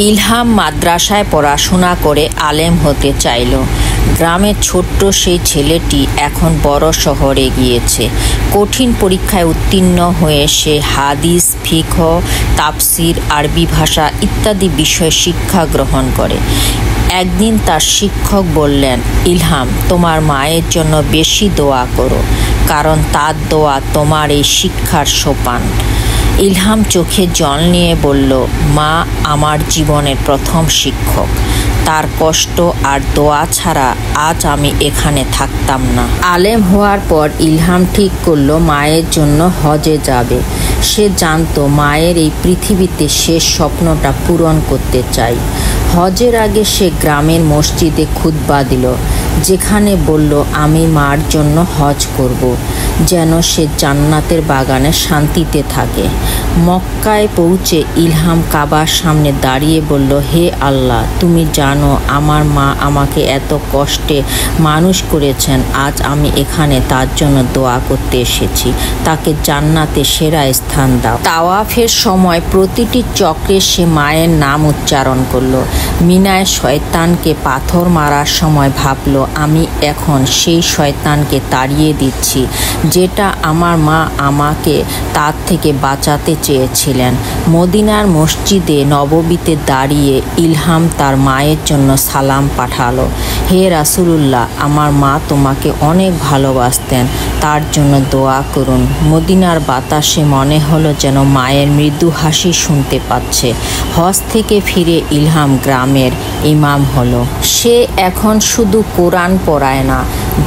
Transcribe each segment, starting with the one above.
ইলহাম মাদ্রাসায় পড়াশোনা করে আলেম হতে চাইল। গ্রামের ছোট্ট সেই ছেলেটি এখন বড় শহরে গিয়েছে। কঠিন পরীক্ষায় উত্তীর্ণ হয়ে সে হাদিস, ফিকহ, তাফসির, আরবি ভাষা ইত্যাদি বিষয়ে শিক্ষা গ্রহণ করে। একদিন তার শিক্ষক বললেন, ইলহাম, তোমার মায়ের জন্য বেশি দোয়া করো, কারণ তার দোয়া তোমার এই শিক্ষার সোপান। ইলহাম চোখে জল নিয়ে বলল, মা আমার জীবনের প্রথম শিক্ষক। তার কষ্ট আর দোয়া ছাড়া আজ আমি এখানে থাকতাম না। আলেম হওয়ার পর ইলহাম ঠিক করলো মায়ের জন্য হজে যাবে। সে জানতো মায়ের এই পৃথিবীতে শেষ স্বপ্নটা পূরণ করতে চাই। হজের আগে সে গ্রামের মসজিদে খুতবা দিল, যেখানে বলল, আমি মার জন্য হজ করব, যেন সে জান্নাতের বাগানে শান্তিতে থাকে। মক্কায় পৌঁছে ইলহাম কাবার সামনে দাঁড়িয়ে বলল, হে আল্লাহ, তুমি জানো আমার মা আমাকে এত কষ্টে মানুষ করেছেন। আজ আমি এখানে তার জন্য দোয়া করতে এসেছি। তাকে জান্নাতে সেরা স্থান দাও। তাওয়াফের সময় প্রতিটি চক্রে সে মায়ের নাম উচ্চারণ করলো। মিনায় শয়তানকে পাথর মারার সময় ভাবলো, আমি এখন সেই শয়তানকে তাড়িয়ে দিচ্ছি, যেটা আমার মা আমাকে তার থেকে বাঁচাতে চেয়েছিলেন। মদিনার মসজিদে নববীতে দাঁড়িয়ে ইলহাম তার মায়ের জন্য সালাম পাঠালো, হে রাসূলুল্লাহ, আমার মা তোমাকে অনেক ভালোবাসতেন, তার জন্য দোয়া করুন। মদিনার বাতাসে মনে হলো যেন মায়ের মৃদু হাসি শুনতে পাচ্ছে। হজ থেকে ফিরে ইলহাম গ্রামের ইমাম হলো। সে এখন শুধু কোরআন পড়ায় না,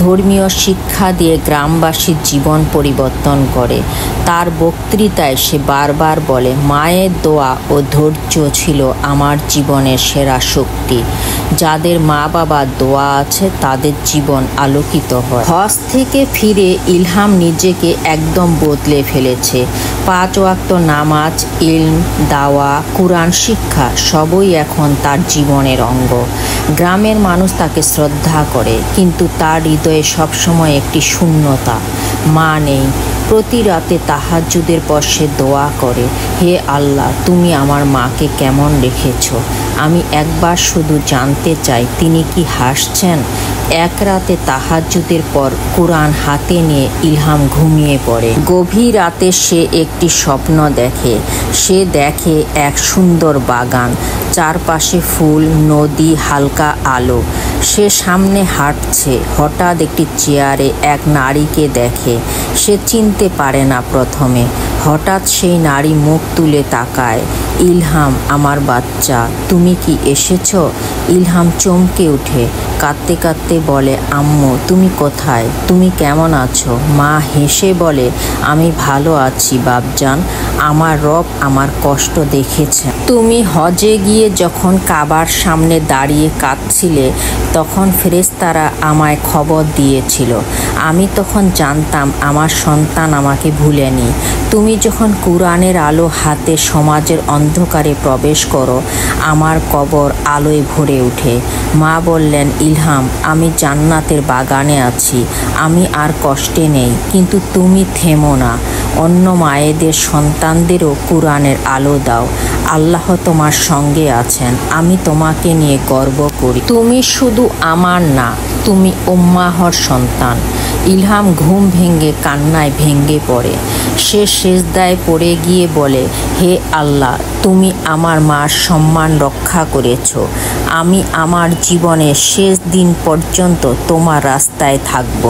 ধর্মীয় শিক্ষা দিয়ে গ্রামবাসীর জীবন পরিবর্তন করে। তার বক্তৃতায় সে বারবার বলে, মায়ের দোয়া ও ধৈর্য ছিল আমার জীবনের সেরা শক্তি। যাদের মা বাবার দোয়া আছে তাদের জীবন আলোকিত হয়। হজ থেকে ফিরে ইলহাম নিজেকে একদম বদলে ফেলেছে। 5 ওয়াক্ত নামাজ, ইলম, দাওয়া, কোরআন শিক্ষা সবই এখন তার জীবনের অঙ্গ। গ্রামের মানুষ তাকে শ্রদ্ধা করে, কিন্তু তার হৃদয়ে সবসময় একটি শূন্যতা। মা নেই। প্রতি রাতে তাহাজ্জুদের পর সে দোয়া করে, হে আল্লাহ, তুমি আমার মাকে কেমন রেখেছ? আমি একবার শুধু জানতে চাই তিনি কি হাসছেন। এক রাতে তাহাজ্জুদের পর কোরআন হাতে নিয়ে ইলহাম ঘুমিয়ে পড়ে। গভীর রাতে সে একটি স্বপ্ন দেখে। সে দেখে এক সুন্দর বাগান, চারপাশে ফুল, নদী, হালকা আলো। সে সামনে হাঁটছে। হঠাৎ একটি চেয়ারে এক নারীকে দেখে। সে চিনতে পারে না প্রথমে। হঠাৎ সেই নারী মুখ তুলে তাকায়, ইলহাম, আমার বাচ্চা, তুমি কি এসেছো? ইলহাম চমকে উঠে, কাঁদতে কাঁদতে বলে, আম্মু, তুমি কোথায়? তুমি কেমন আছো? মা হেসে বলে, আমি ভালো আছি বাপজান, আমার রব আমার কষ্ট দেখেছে। তুমি হজে গিয়ে যখন কাবার সামনে দাঁড়িয়ে কাঁদছিলে, তখন ফেরেশতারা আমায় খবর দিয়েছিল। আমি তখন জানতাম আমার সন্তান আমাকে ভুলেনি। তুমি যখন কোরআনের আলো হাতে সমাজের অন্ধকারে প্রবেশ করো, আমার কবর আলোয় ভরে ওঠে। মা বললেন, ইলহাম, আমি জান্নাতের বাগানে আছি, আমি আর কষ্টে নেই, কিন্তু তুমি থেমো না। অন্য মায়েদের সন্তানদেরও কোরআনের আলো দাও। আল্লাহ তোমার সঙ্গে আছেন। আমি তোমাকে নিয়ে গর্ব করি। তুমি শুধু আমার না, তুমি উম্মাহর সন্তান। ইলহাম ঘুম ভেঙে কান্নায় ভেঙে পড়ে। সে সেজদায় পড়ে গিয়ে বলে, হে আল্লাহ, তুমি আমার মার সম্মান রক্ষা করেছ। আমি আমার জীবনের শেষ দিন পর্যন্ত তোমার রাস্তায় থাকব।